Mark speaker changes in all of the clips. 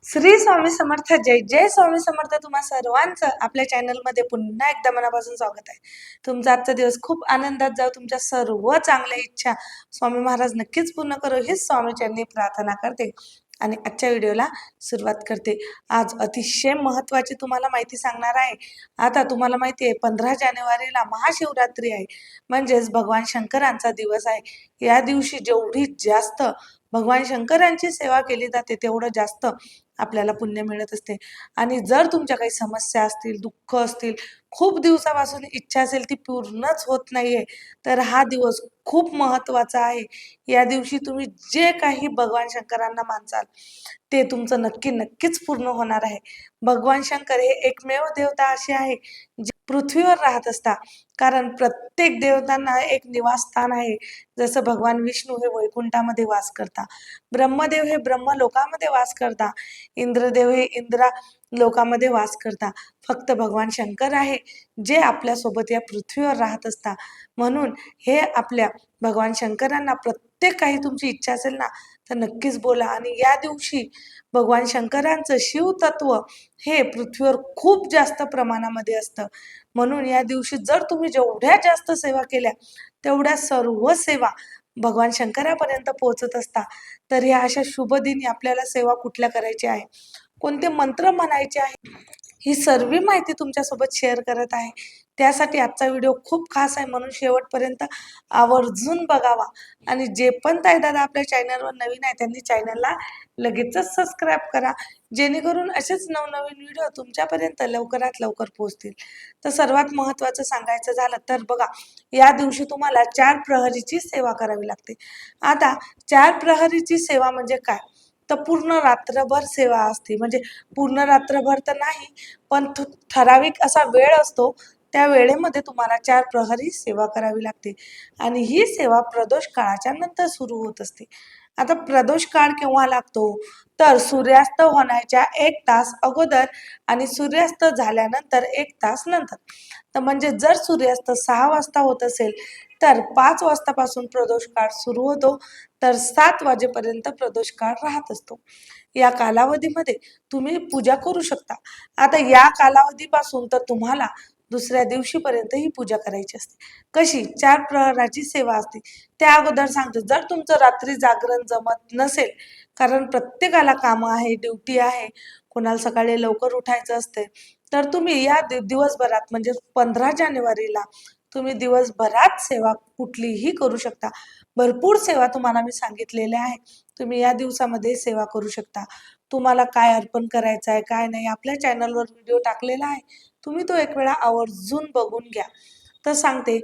Speaker 1: श्री स्वामी समर्थ. जय जय स्वामी समर्थ. तुम्हा सर्वांचं आपल्या चॅनलमध्ये पुन्हा एकदा मनापासून स्वागत आहे. तुमचा आजचा दिवस खूप आनंदात जाऊ. तुमच्या सर्व चांगल्या इच्छा स्वामी महाराज नक्कीच पूर्ण करो हीच स्वामीचरणी प्रार्थना करते आणि आजच्या व्हिडिओला सुरुवात करते. आज अतिशय महत्त्वाची तुम्हाला माहिती सांगणार आहे. आता तुम्हाला माहिती आहे 15 जानेवारीला महाशिवरात्री आहे, म्हणजेच भगवान शंकरांचा दिवस आहे. या दिवशी जेवढी जास्त भगवान शंकरांची सेवा केली जाते तेवढं जास्त आपल्याला पुण्य मिळत असते. आणि जर तुमच्या काही समस्या असतील, दुःख असतील, खूप दिवसापासून इच्छा असेल ती पूर्णच होत नाहीये, तर हा दिवस खूप महत्त्वाचा आहे. या दिवशी तुम्ही जे काही भगवान शंकरांना मानसाल ते तुमचं नक्कीच पूर्ण होणार आहे. भगवान शंकर हे एकमेव देवता असे आहे जे पृथ्वीवर राहत असतात. कारण प्रत्येक देवतांना एक निवासस्थान आहे. जसं भगवान विष्णू हे वैकुंठामध्ये वास करता, ब्रह्मदेव हे ब्रह्मलोकामध्ये वास करता, इंद्रदेव हे इंद्रा लोकामध्ये वास करता. फक्त भगवान शंकर आहे जे आपल्यासोबत या पृथ्वीवर राहत असता. म्हणून हे आपल्या भगवान शंकरांना प्रत्येक काही तुमची इच्छा असेल ना तर नक्कीच बोला. आणि या दिवशी भगवान शंकरांचं शिवतत्व हे पृथ्वीवर खूप जास्त प्रमाणामध्ये असतं. म्हणून या दिवशी जर तुम्ही जेवढ्या जास्त सेवा केल्या तेवढ्या सर्व सेवा भगवान शंकरापर्यंत पोहोचत असता. तर या अशा शुभ दिनी आपल्याला सेवा कुठल्या करायची आहे, कोणते मंत्र म्हणायचे आहे, ही सर्व माहिती तुमच्यासोबत शेअर करत आहे. त्यासाठी आजचा व्हिडिओ खूप खास आहे, म्हणून शेवटपर्यंत आवर्जून बघावा. आणि जे पण ताई दादा आपल्या चॅनलवर नवीन आहे त्यांनी चॅनलला लगेचच सबस्क्राईब करा, जेणेकरून असेच नवनवीन व्हिडिओ तुमच्यापर्यंत लवकरात लवकर पोहोचतील. तर सर्वात महत्त्वाचं सांगायचं झालं तर बघा, या दिवशी तुम्हाला 4 प्रहरीची सेवा करावी लागते. आता 4 प्रहरीची सेवा म्हणजे काय, तर पूर्ण रात्रभर सेवा असते. म्हणजे पूर्ण रात्रभर तर नाही, पण ठराविक असा वेळ असतो. त्या वेळेमध्ये तुम्हाला 4 प्रहरी सेवा करावी लागते. आणि ही सेवा प्रदोष काळाच्या नंतर सुरू होत असते. आता प्रदोष काळ केव्हा लागतो, तर सूर्यास्त होण्याच्या 1 तास अगोदर आणि सूर्यास्त झाल्यानंतर 1 तास नंतर. तर म्हणजे जर सूर्यास्त 6 वाजता होत असेल तर 5 वाजतापासून प्रदोष काळ सुरू होतो, तर 7 वाजेपर्यंत प्रदोष काळ राहत असतो. या कालावधीमध्ये तुम्ही पूजा करू शकता. आता या कालावधीपासून तर तुम्हाला दुसऱ्या दिवशीपर्यंत ही पूजा करायची असते. कशी, 4 प्रहराची सेवा असते. त्या अगोदर सांगतो, जर तुमचं रात्री जागरण जमत नसेल, कारण प्रत्येकाला कामं आहे, ड्युटी आहे, कोणाला सकाळी लवकर उठायचं असते, तर तुम्ही या दिवसभरात म्हणजे 15 जानेवारीला तुम्ही दिवसभरात सेवा कुठलीही करू शकता. भरपूर सेवा तुम्हाला मी सांगितलेल्या आहे. तुम्ही या दिवसामध्ये सेवा करू शकता. तुम्हाला काय अर्पण करायचं आहे, काय नाही, आपल्या चॅनलवर व्हिडिओ टाकलेला आहे. तुम्ही तो एक वेळा आवर्जून बघून घ्या. तर सांगते,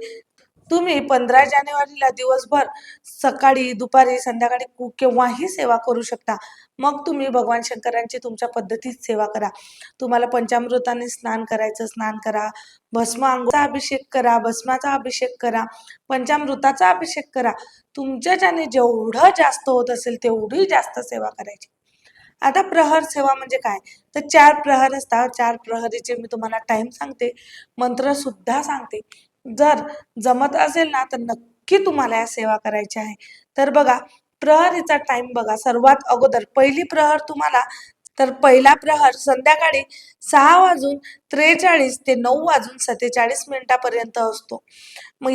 Speaker 1: तुम्ही 15 जानेवारीला दिवसभर सकाळी, दुपारी, संध्याकाळी केव्हाही सेवा करू शकता. मग तुम्ही भगवान शंकरांची तुमच्या पद्धतीत सेवा करा. तुम्हाला पंचामृताने स्नान करायचं, स्नान करा. भस्म अंगाचा अभिषेक करा, भस्माचा अभिषेक करा, पंचामृताचा अभिषेक करा. तुमच्याच्याने जेवढं जास्त होत असेल तेवढी जास्त सेवा करायची. आता प्रहर सेवा म्हणजे काय, तर 4 प्रहर असतात. 4 प्रहरीचे मी तुम्हाला टाइम सांगते, मंत्र सुद्धा सांगते. जर जमत असेल ना तर नक्की तुम्हाला या सेवा करायची आहे. तर बघा, प्रहरीचा टाइम बघा. सर्वात अगोदर पहिली प्रहर तुम्हाला, तर पहिला प्रहर संध्याकाळी 6:43 ते 9:47 असतो. मग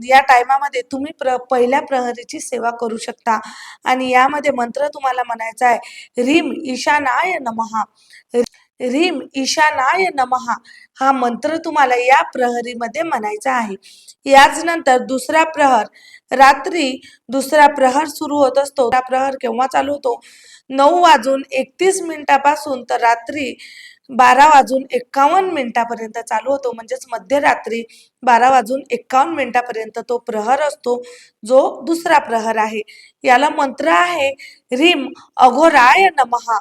Speaker 1: या टायमामध्ये तुम्ही पहिल्या प्रहरीची सेवा करू शकता. आणि यामध्ये मंत्र तुम्हाला म्हणायचा आहे, ह्रीम ईशानाय नमः. ह्रीम ईशानाय नमः हा मंत्र तुम्हाला या प्रहरीमध्ये म्हणायचा आहे. याच नंतर दुसरा प्रहर, रात्री दुसरा प्रहर सुरू होत असतो. हा प्रहर केव्हा चालू होतो, 9:31 पासून तर रात्री 12:51 चालू होतो. म्हणजेच मध्यरात्री 12:51 तो प्रहर असतो, जो दुसरा प्रहर आहे. याला मंत्र आहे ह्रीम अघोराय नमः.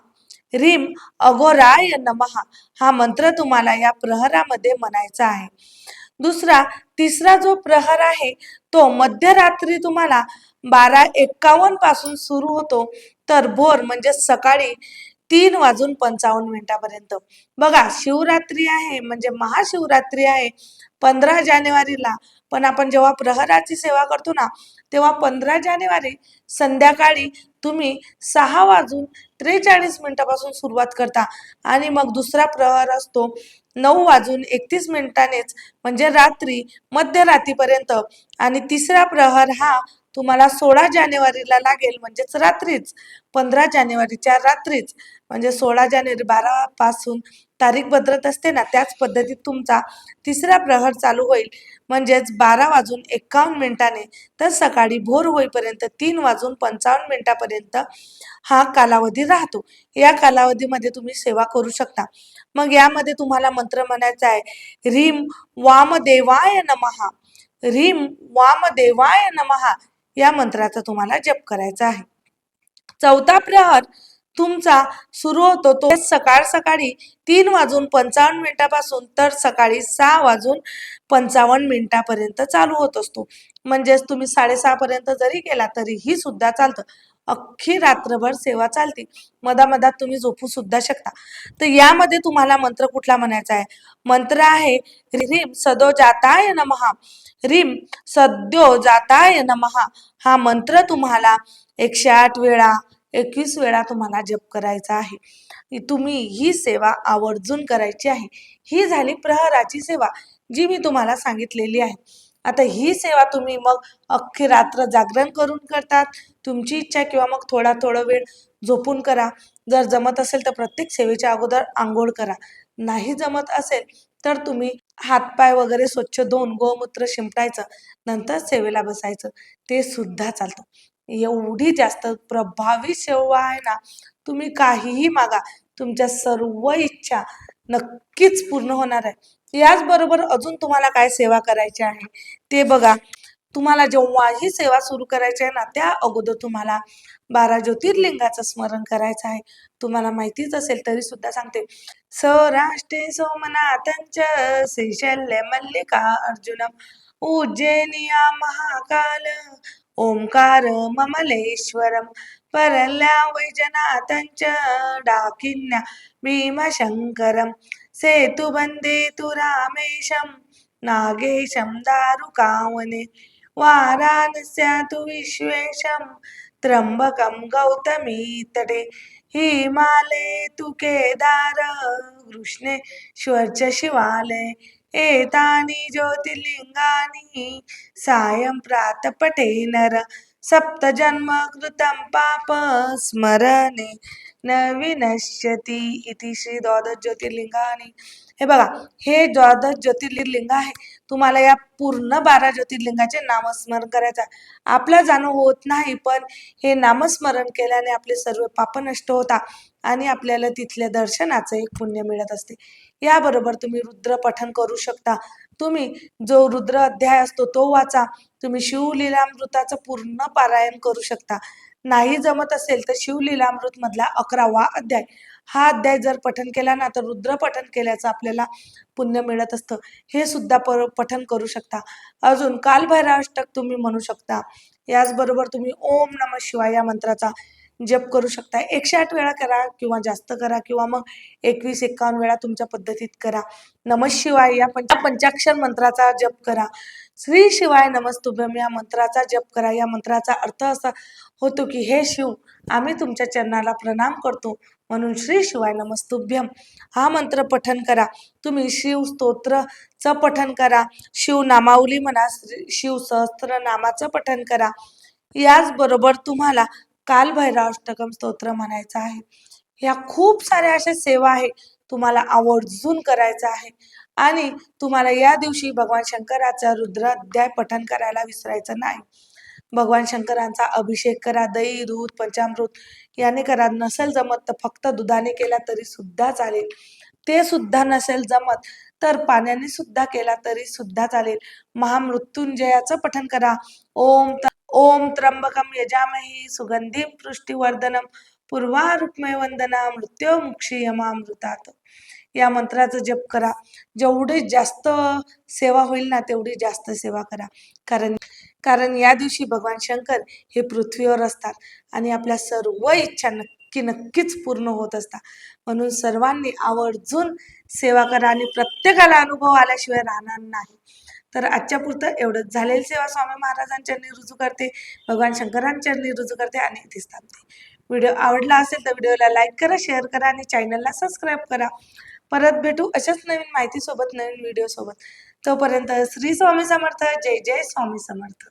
Speaker 1: ह्रीम अघोराय नमः हा मंत्र तुम्हाला या प्रहरामध्ये म्हणायचा आहे. तिसरा जो प्रहर आहे तो मध्यरात्री तुम्हाला 12:51 पासून सुरू होतो, तर भोर म्हणजे सकाळी 3:55 बघा, शिवरात्री आहे म्हणजे महाशिवरात्री आहे 15 जानेवारीला. पण आपण जेव्हा प्रहराची सेवा करतो ना, तेव्हा 15 जानेवारी संध्याकाळी तुम्ही 6:43 सुरुवात करता आणि मग दुसरा प्रहर असतो 9:31 म्हणजे रात्री मध्यरात्रीपर्यंत. आणि तिसरा प्रहर हा तुम्हाला 16 जानेवारीला लागेल म्हणजेच रात्रीच, 15 जानेवारीच्या रात्रीच. म्हणजे 16 जानेवारी 12 पासून तारीख बदलत असते ना, त्याच पद्धतीत तुमचा तिसरा प्रहर चालू होईल म्हणजेच 12:51 तर सकाळी भोर होईपर्यंत 3:55 हा कालावधी राहतो. या कालावधीमध्ये तुम्ही सेवा करू शकता. मग यामध्ये तुम्हाला मंत्र म्हणायचा आहे, ह्रीम वामदेवाय नमः, ह्रीम वामदेवाय नमः या मंत्राचा तुम्हाला जप करायचा आहे. चौथा प्रहर तुमचा सुरू होतो तो सकाळी 3:55 पासून तर सकाळी 6:55 पर्यंत चालू होत असतो. म्हणजेच तुम्ही 6:30 पर्यंत जरी केला तरीही सुद्धा चालतं. अख्खी रात्रभर सेवा चालते. मधामधात तुम्ही झोपू सुद्धा शकता. तर यामध्ये तुम्हाला मंत्र कुठला म्हणायचा आहे? मंत्र आहे ह्रीम सदो जाताय नमः, ह्रीम सद्यो जाताय नमः. हा मंत्र तुम्हाला 108 वेळा 21 वेळा तुम्हाला जप करायचा आहे. तुम्ही ही सेवा आवर्जून करायची आहे. ही झाली प्रहराची सेवा जी मी तुम्हाला सांगितलेली आहे. आता ही सेवा तुम्ही मग अख्खी रात्र जागरण करून करतात, तुमची इच्छा, किंवा मग थोडा वेळ झोपून करा. जर जमत असेल तर प्रत्येक सेवेच्या अगोदर आंघोळ करा. नाही जमत असेल तर तुम्ही हातपाय वगैरे स्वच्छ धुवून गोमूत्र शिंपडायचं, नंतर सेवेला बसायचं, ते सुद्धा चालतं. एवढी जास्त प्रभावी सेवा आहे ना, तुम्ही काहीही मागा, तुमच्या सर्व इच्छा नक्कीच पूर्ण होणार आहे. याचबरोबर अजून तुम्हाला काय सेवा करायची आहे ते बघा. तुम्हाला जेव्हा ही सेवा सुरू करायची आहे ना, त्या अगोदर तुम्हाला 12 ज्योतिर्लिंगाचं स्मरण करायचं आहे. तुम्हाला माहितीच असेल तरी सुद्धा सांगते. सौराष्ट्रे सोमनाथंच श्रीशैल्य मल्लिका अर्जुनम उज्जैनिया महाकाल ओंकार ममलेश्वरम परल्या वैजनाथंच डाकिन्या भीमशंकरम सेतुबंदे तु रामेशम नागेशम दारुकावने वाराणस्या तु विश्वेशम त्र्यंबकम गौतमी तटे हिमालय तु केदार कृष्णेश्वरच शिवालय एतानि ज्योतिर्लिंगानि सायं प्रातपटे नर सप्तजन्म कृतं पाप स्मरणे न विनश्यति इति श्री द्वादश ज्योतिर्लिंगानि. हे बघा, हे द्वादश ज्योतिर्लिंग आहे. तुम्हाला या पूर्ण 12 ज्योतिर्लिंगाचे नामस्मरण करायचं आहे. आपलं जाणं होत नाही, पण हे नामस्मरण केल्याने आपले सर्व पाप नष्ट होतात आणि आपल्याला तिथल्या दर्शनाचं एक पुण्य मिळत असते. याबरोबर तुम्ही रुद्र पठण करू शकता. तुम्ही जो रुद्र अध्याय असतो तो वाचा. तुम्ही शिवलीलामृताचं पूर्ण पारायण करू शकता. नाही जमत असेल तर शिवलीलामृत मधला 11वा अध्याय, हा अध्याय जर पठण केला ना, तर रुद्र पठण केल्याचं आपल्याला पुण्य मिळत असतं. हे सुद्धा पठण करू शकता. अजून कालभैरवाष्टक तुम्ही म्हणू शकता. याचबरोबर तुम्ही ओम नमः शिवाय या मंत्राचा जप करू शकता. 108 वेळा करा किंवा जास्त करा, किंवा मग 21-51 वेळा तुमच्या पद्धतीत करा. नमः शिवाय या पंचाक्षर मंत्राचा जप करा. श्री शिवाय नमस्तुभ्यम या मंत्राचा जप करा. या मंत्राचा अर्थ असा होतो की हे शिव, आम्ही तुमच्या चरणाला प्रणाम करतो, म्हणून श्री शिवाय नमस्तुभ्यम हा मंत्र पठन करा. तुम्ही शिव स्तोत्रचं पठन करा, शिव नामावली म्हणा, शिव सहस्त्र नामाचं पठन करा. याचबरोबर तुम्हाला कालभैरवाष्टकम स्तोत्र म्हणायचं आहे. ह्या खूप साऱ्या अशा सेवा आहे, तुम्हाला आवर्जून करायचं आहे. आणि तुम्हाला या दिवशी भगवान शंकराचा रुद्र अध्याय पठन करायला विसरायचं नाही. भगवान शंकरांचा अभिषेक करा. दही, दूध, पंचामृत याने करा. नसेल जमत तर फक्त दुधाने केला तरी सुद्धा चालेल. ते सुद्धा नसेल जमत तर पाण्याने सुद्धा केला तरी सुद्धा चालेल. महामृत्युंजयाचं पठन करा. ओम त्र्यंबकम यजामहे सुगंधिं पुष्टिवर्धनम पूर्वारुक्मय वंदना मृत्युमुक्षीयमामृतात. या मंत्राचा जप करा. जेवढी जास्त सेवा होईल ना, तेवढी जास्त सेवा करा. कारण या दिवशी भगवान शंकर हे पृथ्वीवर असतात आणि आपल्या सर्व इच्छा की नक्कीच पूर्ण होत असतात. म्हणून सर्वांनी आवर्जून सेवा करा आणि प्रत्येकाला अनुभव आल्याशिवाय राहणार नाही. तर आजच्या पुरतं एवढंच. झालेली सेवा स्वामी महाराजांच्या रुजू करते, भगवान शंकरांच्या रुजू करते आणि इथेच थांबते. व्हिडिओ आवडला असेल तर व्हिडिओला लाईक करा, शेअर करा आणि चॅनलला सबस्क्राईब करा. परत भेटू अशाच नवीन माहितीसोबत, नवीन व्हिडिओसोबत. तोपर्यंत श्री स्वामी समर्थ. जय जय स्वामी समर्थ.